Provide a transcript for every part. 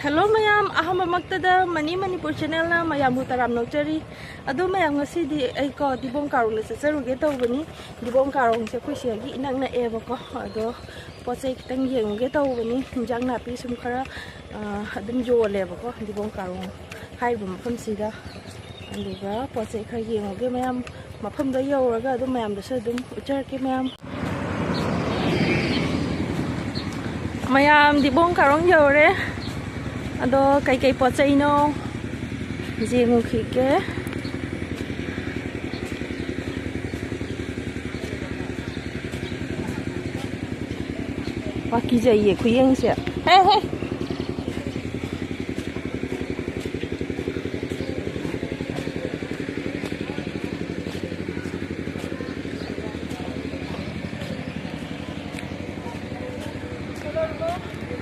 Hello mayam, aham magtada Manipur channel na mayam hutaram nokjari. Ado mayam ngasidi ay ko dibong karong na sasaruge tawbani. Dibong karong sa kusyagi inang na eba ko. Ado posay kitang yenguge tawbani. Hinjang napi sum khara adum jole ba ko dibong karong hai bu mafam sida. Aduga posay khara yenguge mayam mafam da yawraga ado mayam da sa dum uchar ke mayam. Mayam dibong karong yawre. Ado kay po sa ino jengu khike waki jaiye khuyeng se hey hey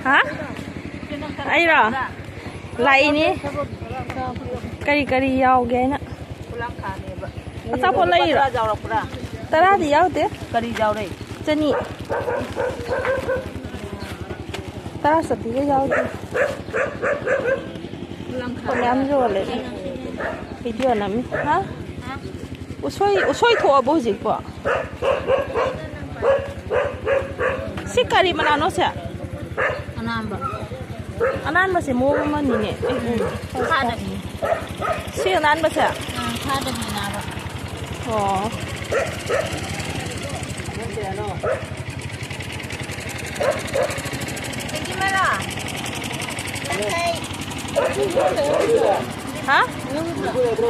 ha ai ra lại ini kari yau ge na asa po lai ra tara di yau te kari yau dai chani tara sati ge yau te ko nyam jo le video nam ha usoi tho bo ji ko si kari manano se anamba anan masih mau mana ni? Ada. Si anan masih? Ada ni nara. Oh. Gimana? Hah?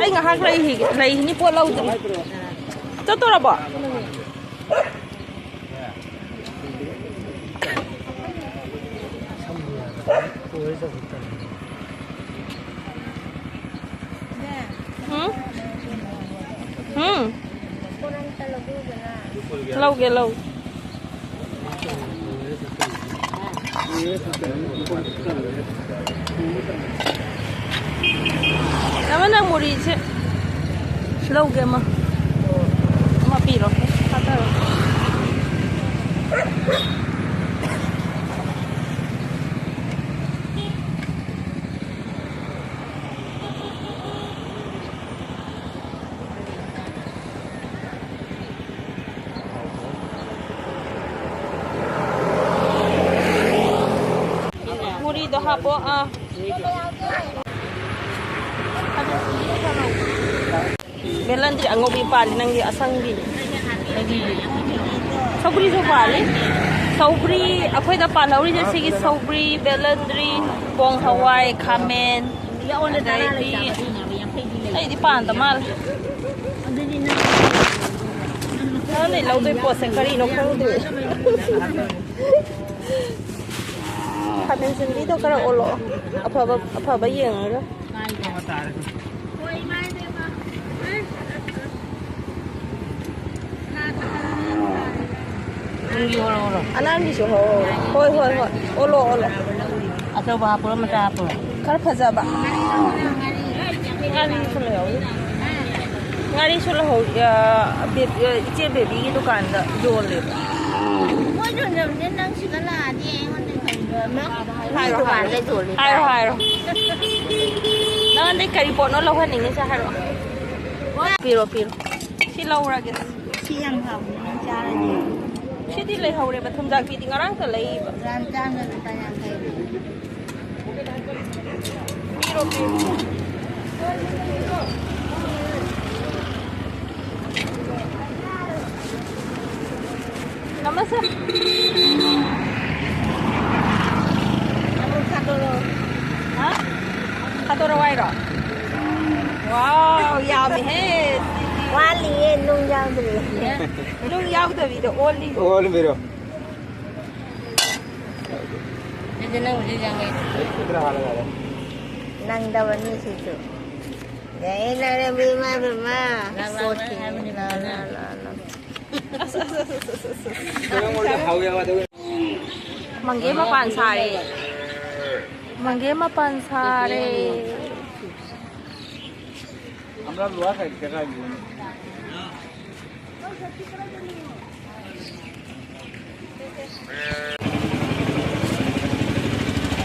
Ay ngahak lagi ni pun laut. Toto apa? Lâu kìa lâu. Naman ang muri chứ. Lâu kìa mà. Mà piro. Hata. Ito hapo Belandri ang ngobi pali nang asang din. Sobri so pali. Sobri ako'y da palauri na sige sobri belandri bong hawai kamen. Ay di pa antamal. Ano ilaw do'y po sa karino ko do'y. Kamen sendiri kara olo apa ba yang ada anan di sini hoi olo atau apa macam apa kar faza ba ngari sulah ya ice baby itu kan da jole hai rồi nó đi cày bộ nó lâu hơn mình sao hai rồi piro si lâu ra kìa si ăn hồng cha là gì si đi lấy hồng để mà tham gia kỳ tiếng Arab lấy ran trang là ta nhà thầy piro namaste Katoro wairo. Wow, yummy hết. Wali nung yau tu. Nung yau tu video only. Only video. Jadi nang uji jangan. Nang dawan ni situ. Jadi nang bima. Soti. Mangge mapan sari. Mangge mapan sare. Amra luar kayak kira gini.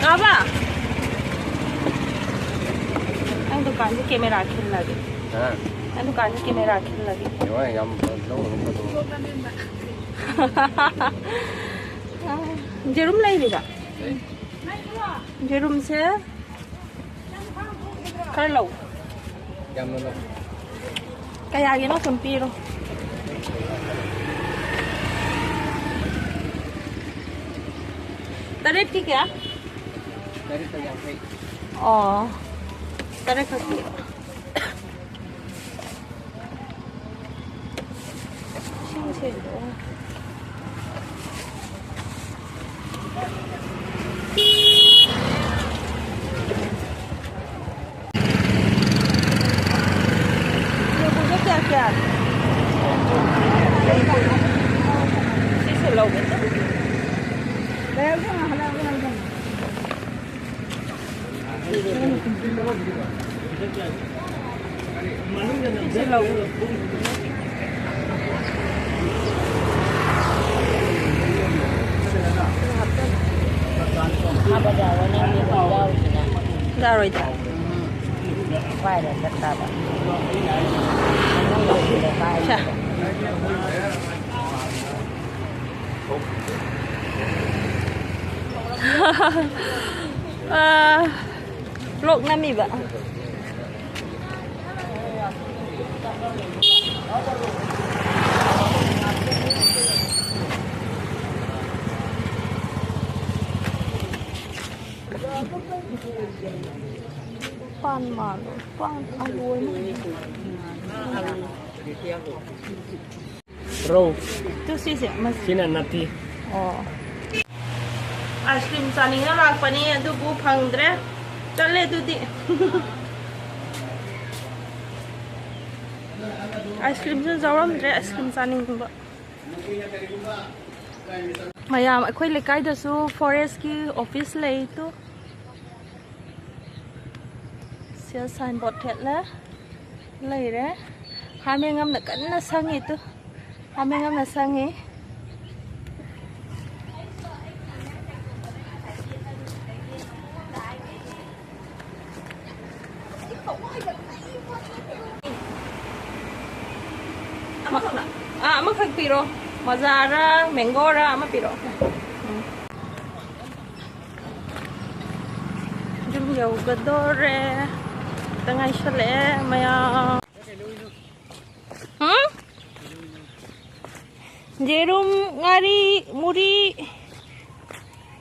Apa? दुकान से camera खिल लगे हाँ दुकान से camera खिल लगे rồi em lâu rồi không có जेरुम लाई लेगा जेरुम से खर लो em nó kaya gino kun piro tarik ki kya dari từ dòng thị tarik ka piro sing se do क्या lâu vậy đó lâu ra rồi vai là rất ta Chà. Lộn năm gì vậy? Pan mà pan aloi râu tu sih sih mas sini nanti ice cream sani na lag pani adu bu phangdre chale du di ice cream sun zawram dre ice cream sani ba mayam akhoi lekai da su forest ki office lei tu sia signboard thet la lei re hame ngam na kan na sangi tu hame ngam na sangi Ama piro mazara mengora ama piro jum yau gadore tangai shale maya jerum ngari muri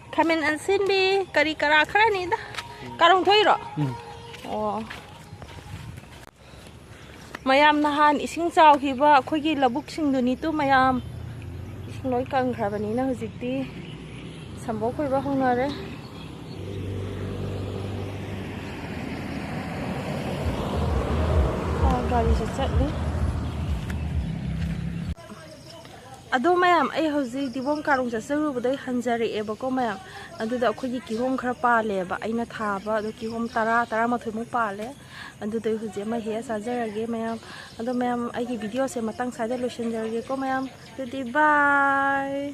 kamen ansin bi kari kara khara ni da karong thoi ro mayam nahan ising chaw hiba khoigi labuk sing duni tu mayam ising loi kang khabani na hujikti sambo khoi ba hongna re gari se chatni ado mayam ai hoji dibom karong sa saru budai hanjari e bako mayam adu da khoigi ki hom khara pa le ba aina tha ba do ki hom tara ma thoi mu pa le adu dai huje ma he sa jarage mayam ado mayam ai ki video se matang sa da lotion jarage ko mayam to di bye